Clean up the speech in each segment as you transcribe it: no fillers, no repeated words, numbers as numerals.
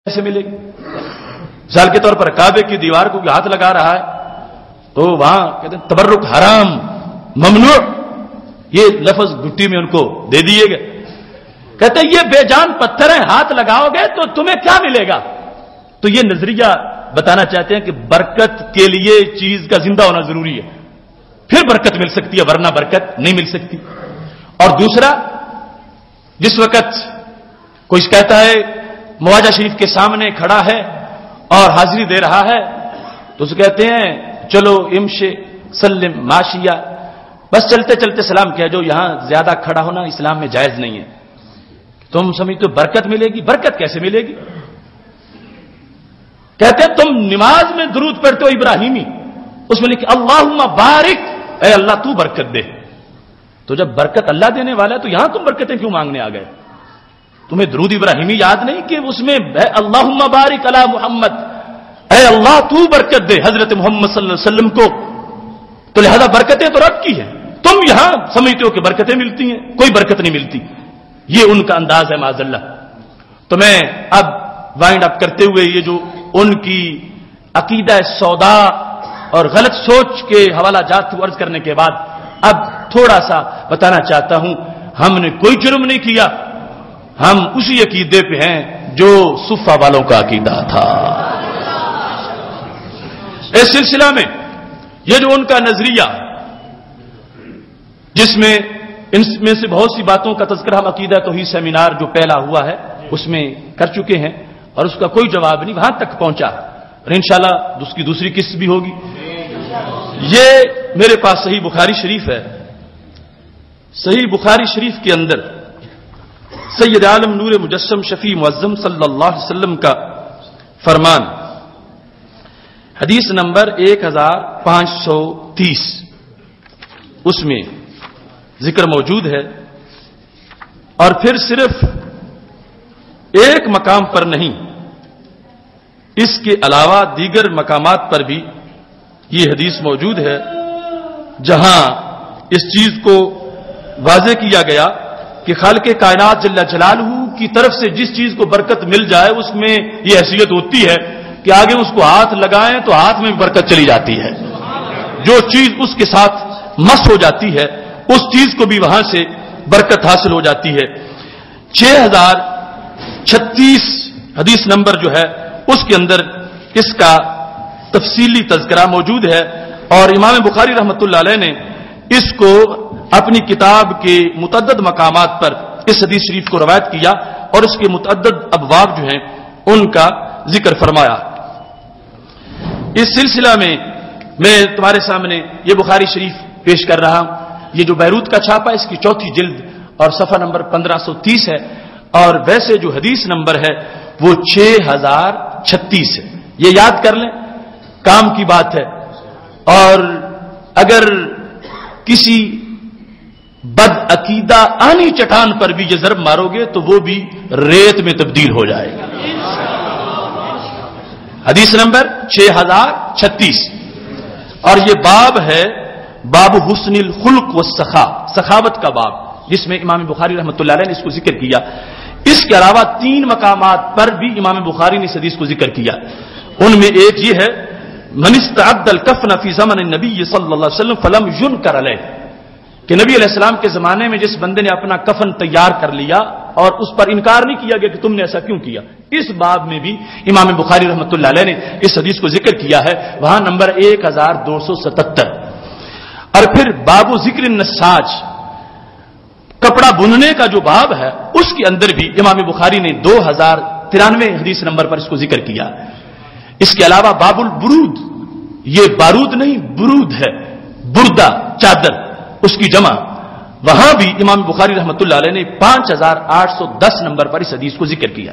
کیسے ملے گی؟ مثال کے طور پر کعبے کی دیوار کو ہاتھ لگا رہا ہے تو وہاں کہتے ہیں تبرک حرام ممنوع، یہ لفظ گھٹی میں ان کو دے دیے گئے. کہتے ہیں یہ بے جان پتھر ہیں، ہاتھ لگاؤ گے تو تمہیں کیا ملے گا؟ تو یہ نظریہ بتانا چاہتے ہیں کہ برکت کے لیے چیز کا زندہ ہونا ضروری ہے، پھر برکت مل سکتی ہے، ورنہ برکت نہیں مل سکتی. اور دوسرا، جس وقت کوئی کہتا ہے مواجہ شریف کے سامنے کھڑا ہے اور حاضری دے رہا ہے تو اسے کہتے ہیں چلو امشے سلم ماشیا، بس چلتے چلتے سلام کیا، جو یہاں زیادہ کھڑا ہونا اسلام میں جائز نہیں ہے. تم سمجھتے ہو برکت ملے گی؟ برکت کیسے ملے گی؟ کہتے ہیں تم نماز میں درود پڑھتے ہو ابراہیمی، اس میں لکھے اللہم بارک، اے اللہ تو برکت دے. تو جب برکت اللہ دینے والا ہے تو یہاں تم برکتیں کیوں مانگنے آ گئے؟ تمہیں درود ابراہیمی یاد نہیں کہ اس میں اللہم بارک علی محمد، اے اللہ تو برکت دے حضرت محمد صلی اللہ علیہ وسلم کو، تو لہذا برکتیں تو رب کی ہیں. تم یہاں سمجھتے ہو کہ برکتیں ملتی ہیں، کوئی برکت نہیں ملتی. یہ ان کا انداز ہے معاذ اللہ. تو میں اب وائنڈ اپ کرتے ہوئے یہ جو ان کی عقیدہ سودا اور غلط سوچ کے حوالہ جات عرض کرنے کے بعد اب تھوڑا سا بتانا چاہتا ہوں. ہم نے کوئی جرم نہیں کیا، ہم اسی عقیدے پہ ہیں جو صفہ والوں کا عقیدہ تھا. اس سلسلہ میں یہ جو ان کا نظریہ، جس میں ان میں سے بہت سی باتوں کا تذکرہ ہم عقیدہ توحید سیمینار جو پہلا ہوا ہے اس میں کر چکے ہیں اور اس کا کوئی جواب نہیں وہاں تک پہنچا، اور انشاءاللہ اس کی دوسری قسط بھی ہوگی. یہ میرے پاس صحیح بخاری شریف ہے. صحیح بخاری شریف کے اندر سید عالم نور مجسم شفیع معظم صلی اللہ علیہ وسلم کا فرمان، حدیث نمبر 1530، اس میں ذکر موجود ہے. اور پھر صرف ایک مقام پر نہیں، اس کے علاوہ دیگر مقامات پر بھی یہ حدیث موجود ہے جہاں اس چیز کو واضح کیا گیا کہ خالق کائنات جل جلالہ کی طرف سے جس چیز کو برکت مل جائے اس میں یہ حیثیت ہوتی ہے کہ آگے اس کو ہاتھ لگائیں تو ہاتھ میں بھی برکت چلی جاتی ہے. جو چیز اس کے ساتھ مس ہو جاتی ہے اس چیز کو بھی وہاں سے برکت حاصل ہو جاتی ہے. 6036 حدیث نمبر جو ہے اس کے اندر اس کا تفصیلی تذکرہ موجود ہے، اور امام بخاری رحمۃ اللہ علیہ نے اس کو اپنی کتاب کے متعدد مقامات پر اس حدیث شریف کو روایت کیا اور اس کے متعدد ابواب جو ہیں ان کا ذکر فرمایا. اس سلسلہ میں میں تمہارے سامنے یہ بخاری شریف پیش کر رہا ہوں. یہ جو بیروت کا چھاپا اس کی 4 جلد اور صفحہ نمبر 1530 ہے، اور ویسے جو حدیث نمبر ہے وہ 6036 ہے. یہ یاد کر لیں، کام کی بات ہے. اور اگر کسی بد عقیدہ آنی چٹان پر بھی یہ ضرب مارو گے تو وہ بھی ریت میں تبدیل ہو جائے گا. حدیث نمبر 6036، اور یہ باب ہے باب حسن الخلق والسخا، سخاوت کا باب، جس میں امام بخاری رحمۃ اللہ علیہ نے اس کو ذکر کیا. اس کے علاوہ 3 مقامات پر بھی امام بخاری نے اس حدیث کو ذکر کیا. ان میں ایک یہ ہے من استعد الکفن فی زمن النبی صلی اللہ علیہ وسلم فلم ینکر علیہ، کہ نبی علیہ السلام کے زمانے میں جس بندے نے اپنا کفن تیار کر لیا اور اس پر انکار نہیں کیا گیا کہ تم نے ایسا کیوں کیا. اس باب میں بھی امام بخاری رحمۃ اللہ علیہ نے اس حدیث کو ذکر کیا ہے، وہاں نمبر 1277. اور پھر باب ذکر النساج، کپڑا بننے کا جو باب ہے اس کے اندر بھی امام بخاری نے 2093 حدیث نمبر پر اس کو ذکر کیا. اس کے علاوہ باب البرود، یہ بارود نہیں برود ہے، بردہ چادر اس کی جمع، وہاں بھی امام بخاری رحمۃ اللہ علیہ نے 5810 نمبر پر اس حدیث کو ذکر کیا.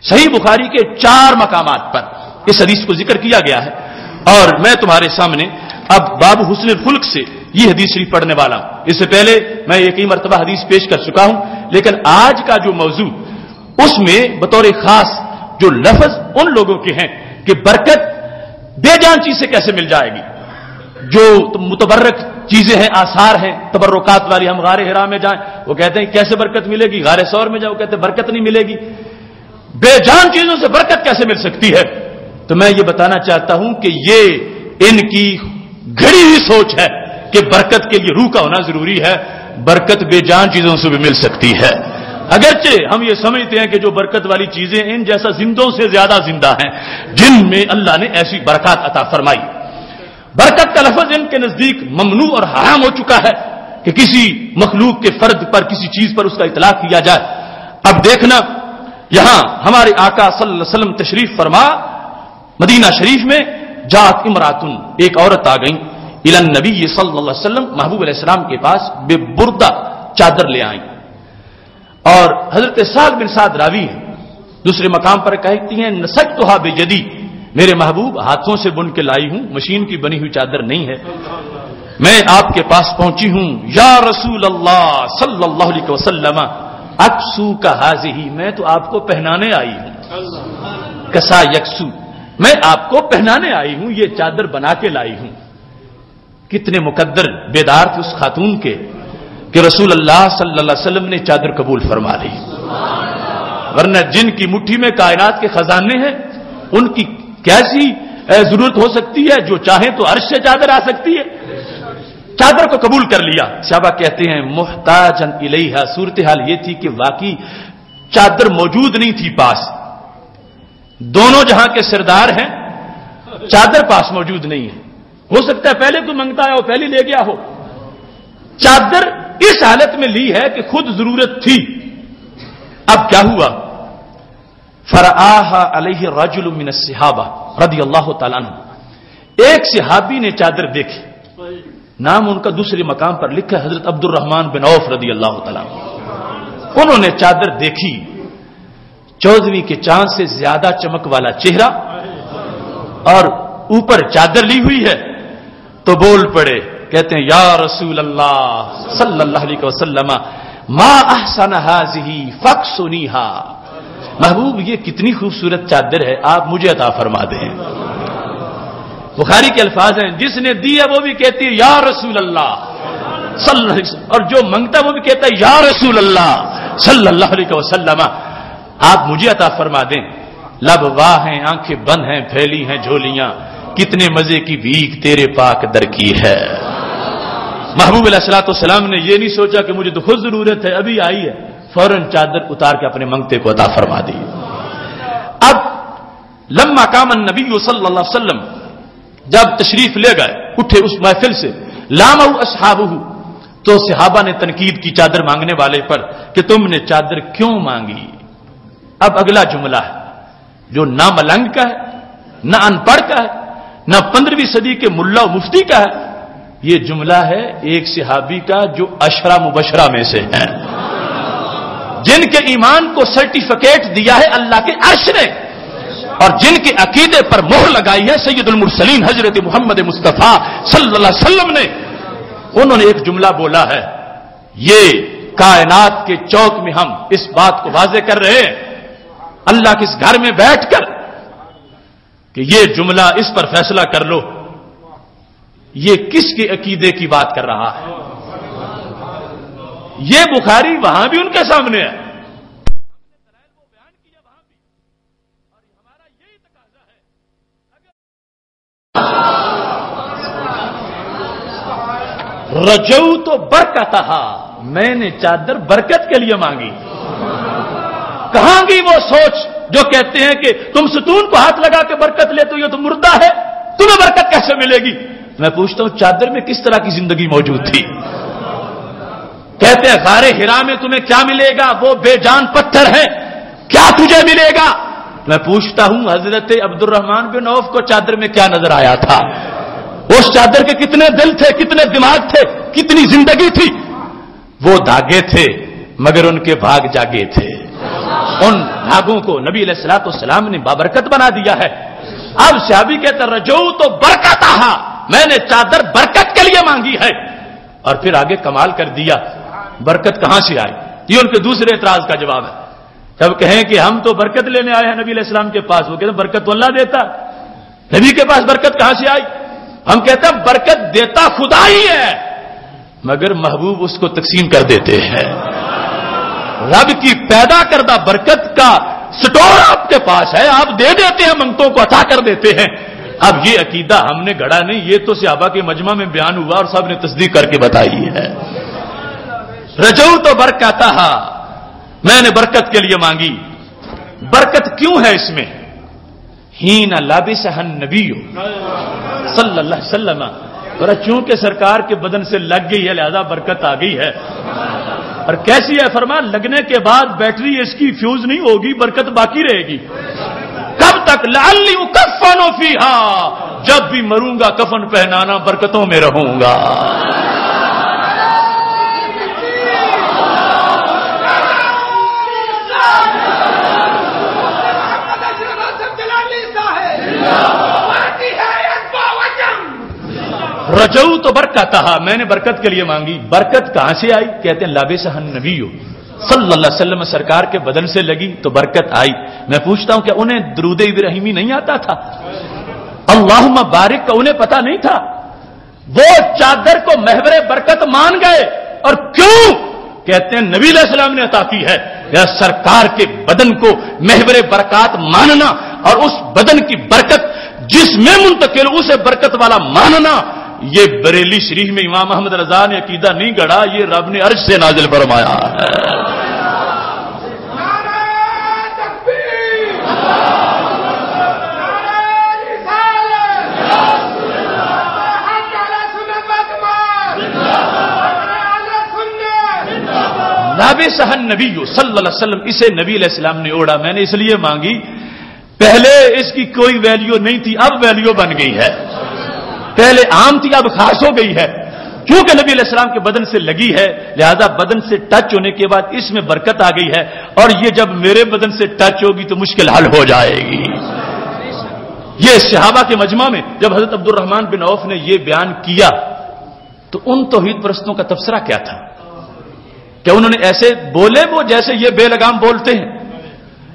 صحیح بخاری کے 4 مقامات پر اس حدیث کو ذکر کیا گیا ہے. اور میں تمہارے سامنے اب باب حسن الخلق سے یہ حدیث شریف پڑھنے والا ہوں. اس سے پہلے میں یہ کئی مرتبہ حدیث پیش کر چکا ہوں، لیکن آج کا جو موضوع اس میں بطور خاص جو لفظ ان لوگوں کے ہیں کہ برکت بے جان چیز سے کیسے مل جائے گی. جو متبرک چیزیں ہیں، آثار ہیں تبرکات والی، ہم غار حرا میں جائیں وہ کہتے ہیں کیسے برکت ملے گی، غار ثور میں جاؤ کہتے ہیں برکت نہیں ملے گی. بے جان چیزوں سے برکت کیسے مل سکتی ہے؟ تو میں یہ بتانا چاہتا ہوں کہ یہ ان کی گھڑی ہوئی سوچ ہے کہ برکت کے لیے روح کا ہونا ضروری ہے. برکت بے جان چیزوں سے بھی مل سکتی ہے. اگرچہ ہم یہ سمجھتے ہیں کہ جو برکت والی چیزیں ان جیسا زندوں سے زیادہ زندہ ہیں جن میں اللہ نے ایسی برکات عطا فرمائی. برکت کا لفظ ان کے نزدیک ممنوع اور حرام ہو چکا ہے کہ کسی مخلوق کے فرد پر کسی چیز پر اس کا اطلاق کیا جائے. اب دیکھنا یہاں ہمارے آقا صلی اللہ علیہ وسلم تشریف فرما مدینہ شریف میں جات امراتن ایک عورت آ گئی الی النبی صلی اللہ علیہ وسلم محبوب علیہ السلام کے پاس بے بردہ چادر لے آئیں. اور حضرت سعد بن سعد راوی ہیں دوسرے مقام پر کہتی ہیں نسجتھا بیدی میرے محبوب ہاتھوں سے بن کے لائی ہوں مشین کی بنی ہوئی چادر نہیں ہے. میں آپ کے پاس پہنچی ہوں یا رسول اللہ صلی اللہ علیہ وسلم اکسو کا حاضی میں تو آپ کو پہنانے آئی ہوں. کسا یکسو میں آپ کو پہنانے آئی ہوں یہ چادر بنا کے لائی ہوں. کتنے مقدر بیدار تھے اس خاتون کے کہ رسول اللہ صلی اللہ علیہ وسلم نے چادر قبول فرما لی. ورنہ جن کی مٹھی میں کائنات کے خزانے ہیں ان کی کیسی ضرورت ہو سکتی ہے؟ جو چاہیں تو عرش سے چادر آ سکتی ہے. چادر کو قبول کر لیا. صحابہ کہتے ہیں محتاجن الیہا صورتحال یہ تھی کہ واقعی چادر موجود نہیں تھی پاس. دونوں جہاں کے سردار ہیں چادر پاس موجود نہیں ہے. ہو سکتا ہے پہلے تو منگتا ہے اور پہلے لے گیا ہو. چادر اس حالت میں لی ہے کہ خود ضرورت تھی. اب کیا ہوا؟ فرآہا علیہ رجل من الصحابہ رضی اللہ تعالیٰ عنہ ایک صحابی نے چادر دیکھی. نام ان کا دوسرے مقام پر لکھا ہے حضرت عبد الرحمن بن عوف رضی اللہ تعالیٰ عنہ. انہوں نے چادر دیکھی 14ویں کے چاند سے زیادہ چمک والا چہرہ اور اوپر چادر لی ہوئی ہے تو بول پڑے. کہتے ہیں یا رسول اللہ صلی اللہ علیہ وسلم ما احسن هذه فاکسنیھا محبوب یہ کتنی خوبصورت چادر ہے آپ مجھے عطا فرما دیں. بخاری کے الفاظ ہیں جس نے دی ہے وہ بھی کہتی ہے یا رسول اللہ صلی اللہ علیہ وسلم اور جو منگتا ہے وہ بھی کہتا ہے یا رسول اللہ صلی اللہ علیہ وسلم آپ مجھے عطا فرما دیں. لب واہ ہیں آنکھیں بند ہیں پھیلی ہیں جھولیاں کتنے مزے کی بھیک تیرے پاک در کی ہے. محبوب علیہ الصلوۃ والسلام نے یہ نہیں سوچا کہ مجھے تو خود ضرورت ہے ابھی آئی ہے فوراً چادر اتار کے اپنے منگتے کو عطا فرما دی. اب لما قام النبی صلی اللہ علیہ وسلم جب تشریف لے گئے اٹھے اس محفل سے لامہ اصحابہ تو صحابہ نے تنقید کی چادر مانگنے والے پر کہ تم نے چادر کیوں مانگی. اب اگلا جملہ ہے جو نہ ملنگ کا ہے نہ ان پڑھ کا ہے نہ 15ویں صدی کے ملا و مفتی کا ہے. یہ جملہ ہے ایک صحابی کا جو عشرہ مبشرہ میں سے ہیں جن کے ایمان کو سرٹیفکیٹ دیا ہے اللہ کے عرش نے اور جن کے عقیدے پر مہر لگائی ہے سید المرسلین حضرت محمد مصطفیٰ صلی اللہ علیہ وسلم نے. انہوں نے ایک جملہ بولا ہے یہ کائنات کے چوک میں ہم اس بات کو واضح کر رہے ہیں اللہ کے اس گھر میں بیٹھ کر کہ یہ جملہ اس پر فیصلہ کر لو یہ کس کے عقیدے کی بات کر رہا ہے. یہ بخاری وہاں بھی ان کے سامنے ہے رجو تو برکتہا میں نے چادر برکت کے لیے مانگی. کہاں گی وہ سوچ جو کہتے ہیں کہ تم ستون کو ہاتھ لگا کے برکت لیتے ہو یہ تو مردہ ہے تمہیں برکت کیسے ملے گی. میں پوچھتا ہوں چادر میں کس طرح کی زندگی موجود تھی. کہتے ہیں غار ہرا میں تمہیں کیا ملے گا وہ بے جان پتھر ہے کیا تجھے ملے گا. میں پوچھتا ہوں حضرت عبد الرحمن بن عوف کو چادر میں کیا نظر آیا تھا. اس چادر کے کتنے دل تھے کتنے دماغ تھے کتنی زندگی تھی. وہ دھاگے تھے مگر ان کے بھاگ جاگے تھے. ان دھاگوں کو نبی علیہ الصلوۃ والسلام نے بابرکت بنا دیا ہے. اب صحابی کہتے رجو تو برکتہا میں نے چادر برکت کے لیے مانگی ہے. اور پھر آگے کمال کر دیا برکت کہاں سے آئی. یہ ان کے دوسرے اعتراض کا جواب ہے. جب کہیں کہ ہم تو برکت لینے آئے ہیں نبی علیہ السلام کے پاس وہ کہتے ہیں برکت تو اللہ دیتا نبی کے پاس برکت کہاں سے آئی. ہم کہتے ہیں برکت دیتا خدا ہی ہے مگر محبوب اس کو تقسیم کر دیتے ہیں. رب کی پیدا کردہ برکت کا سٹور آپ کے پاس ہے، آپ دے دیتے ہیں، منگتوں کو عطا کر دیتے ہیں۔ اب یہ عقیدہ ہم نے گڑا نہیں، یہ تو صحابہ کے مجمع میں بیان ہوا اور سب نے تصدیق کر کے بتائی ہے۔ رجوت برکتہا، میں نے برکت کے لیے مانگی۔ برکت کیوں ہے اس میں؟ ہین لابسہ النبی صلی اللہ علیہ وسلم، اور چونکہ سرکار کے بدن سے لگ گئی ہے لہذا برکت آ گئی ہے۔ اور کیسی ہے؟ فرمایا لگنے کے بعد بیٹری اس کی فیوز نہیں ہوگی، برکت باقی رہے گی۔ کب تک؟ لعلی اکفن فیہا، جب بھی مروں گا کفن پہنانا، برکتوں میں رہوں گا۔ رجو تو برکت، میں نے برکت کے لیے مانگی۔ برکت کہاں سے آئی؟ کہتے ہیں لابسہ النبی صلی اللہ علیہ وسلم، سرکار کے بدن سے لگی تو برکت آئی۔ میں پوچھتا ہوں کہ انہیں درود ابراہیمی نہیں آتا تھا؟ اللہم بارک کا انہیں پتا نہیں تھا؟ وہ چادر کو محور برکت مان گئے، اور کیوں؟ کہتے ہیں نبی علیہ السلام نے عطا کی ہے۔ یا سرکار کے بدن کو محور برکات ماننا اور اس بدن کی برکت جس میں منتقل اسے برکت والا ماننا، یہ بریلی شریف میں امام احمد رضا نے عقیدہ نہیں گڑھا، یہ رب نے عرش سے نازل فرمایا ہے۔ لابسہ النبی صلی اللہ علیہ وسلم، اسے نبی علیہ السلام نے اوڑھا۔ میں نے اس لیے مانگی، پہلے اس کی کوئی ویلیو نہیں تھی، اب ویلیو بن گئی ہے۔ پہلے عام تھی، اب خاص ہو گئی ہے۔ کیونکہ نبی علیہ السلام کے بدن سے لگی ہے لہذا بدن سے ٹچ ہونے کے بعد اس میں برکت آ گئی ہے، اور یہ جب میرے بدن سے ٹچ ہوگی تو مشکل حل ہو جائے گی۔ یہ صحابہ کے مجمع میں جب حضرت عبد الرحمن بن عوف نے یہ بیان کیا تو ان توحید پرستوں کا تبصرہ کیا تھا کہ انہوں نے ایسے بولے وہ جیسے یہ بے لگام بولتے ہیں۔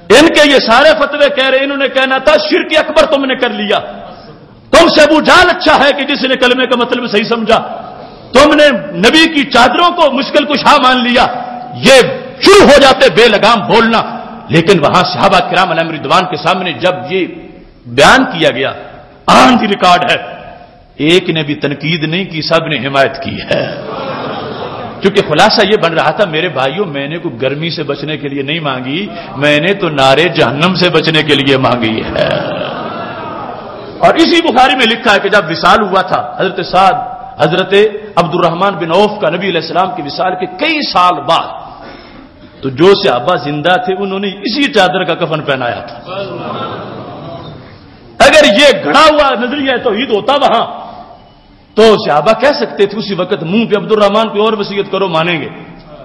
ان کے یہ سارے فتوے کہہ رہے، انہوں نے کہنا تھا شرک اکبر تم نے کر لیا، تم سے ابو جہل اچھا ہے کہ جس نے کلمے کا مطلب صحیح سمجھا، تم نے نبی کی چادروں کو مشکل کشا مان لیا۔ یہ شروع ہو جاتے بے لگام بولنا، لیکن وہاں صحابہ کرام علیہم رضوان کے سامنے جب یہ بیان کیا گیا، آن دی ریکارڈ ہے، ایک نے بھی تنقید نہیں کی، سب نے حمایت کی ہے۔ کیونکہ خلاصہ یہ بن رہا تھا میرے بھائیوں، میں نے کوئی گرمی سے بچنے کے لیے نہیں مانگی، میں نے تو نارے جہنم سے بچنے کے لیے مانگی ہے۔ اور اسی بخاری میں لکھا ہے کہ جب وصال ہوا تھا حضرت عبد الرحمن بن عوف کا نبی علیہ السلام کے وصال کے کئی سال بعد، تو جو صحابہ زندہ تھے انہوں نے اسی چادر کا کفن پہنایا تھا۔ اگر یہ گھڑا ہوا نظریہ توحید ہوتا وہاں تو صحابہ کہہ سکتے تھے اسی وقت منہ پہ عبد الرحمن کو اور وصیت کرو مانیں گے،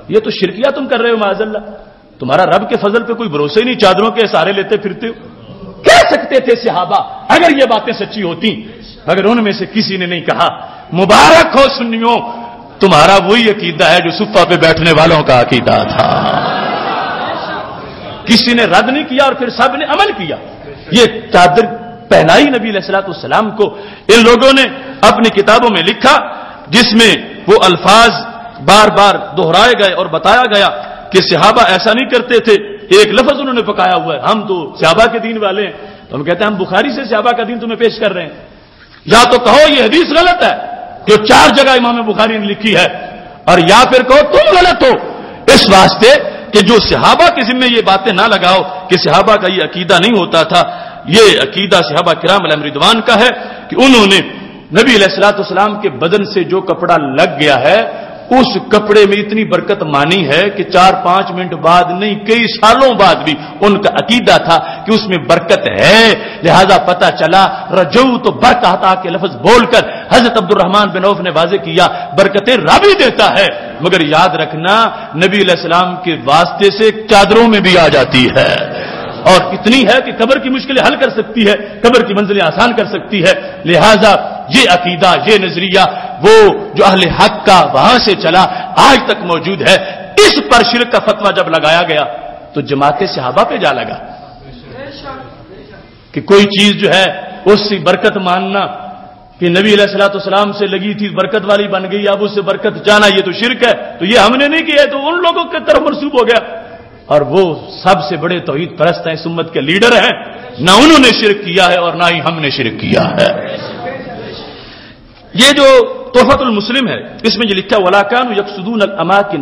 یہ تو شرکیہ تم کر رہے ہو معاذ اللہ، تمہارا رب کے فضل پہ کوئی بھروسہ ہی نہیں، چادروں کے سہارے لیتے پھرتے ہو۔ کہہ سکتے تھے صحابہ اگر یہ باتیں سچی ہوتی، اگر ان میں سے کسی نے نہیں کہا مبارک ہو سنیوں، تمہارا وہی عقیدہ ہے جو صفہ پہ بیٹھنے والوں کا عقیدہ تھا۔ کسی نے رد نہیں کیا اور پھر سب نے عمل کیا۔ یہ چادر پہنائی نبی علیہ الصلوۃ والسلام کو، ان لوگوں نے اپنی کتابوں میں لکھا جس میں وہ الفاظ بار بار دہرائے گئے اور بتایا گیا کہ صحابہ ایسا نہیں کرتے تھے۔ ایک لفظ انہوں نے پکایا ہوا ہے، ہم تو صحابہ کے دین والے ہیں، تو ہم کہتے ہیں ہم بخاری سے صحابہ کا دین تمہیں پیش کر رہے ہیں، یا تو کہو یہ حدیث غلط ہے جو 4 جگہ امام بخاری نے لکھی ہے، اور یا پھر کہو تم غلط ہو، اس واسطے کہ جو صحابہ کے ذمہ یہ باتیں نہ لگاؤ کہ صحابہ کا یہ عقیدہ نہیں ہوتا تھا۔ یہ عقیدہ صحابہ کرام علیہم رضوان کا ہے کہ انہوں نے نبی علیہ الصلوۃ والسلام کے بدن سے جو کپڑا لگ گیا ہے اس کپڑے میں اتنی برکت مانی ہے کہ 4-5 منٹ بعد نہیں کئی سالوں بعد بھی ان کا عقیدہ تھا کہ اس میں برکت ہے، لہذا پتہ چلا رجو تو برکت کے لفظ بول کر حضرت عبد الرحمن بن عوف نے واضح کیا برکتیں رب ہی دیتا ہے، مگر یاد رکھنا نبی علیہ السلام کے واسطے سے چادروں میں بھی آ جاتی ہے، اور اتنی ہے کہ قبر کی مشکلیں حل کر سکتی ہے، قبر کی منزلیں آسان کر سکتی ہے۔ لہذا یہ عقیدہ، یہ نظریہ وہ جو اہل حق کا وہاں سے چلا آج تک موجود ہے۔ اس پر شرک کا فتویٰ جب لگایا گیا تو جماعت صحابہ پہ جا لگا کہ کوئی چیز جو ہے اس سے برکت ماننا کہ نبی علیہ الصلوۃ والسلام سے لگی تھی برکت والی بن گئی، اب اس سے برکت جانا یہ تو شرک ہے، تو یہ ہم نے نہیں کیا، تو ان لوگوں کی طرف منسوب ہو گیا۔ اور وہ سب سے بڑے توحید پرست ہیں، اس امت کے لیڈر ہیں، نہ انہوں نے شرک کیا ہے اور نہ ہی ہم نے شرک کیا ہے۔ یہ جو تحفۃ المسلم ہے، اس میں یہ لکھا وَلَا كَانُوا يَقْصُدُونَ الْأَمَاكِنَ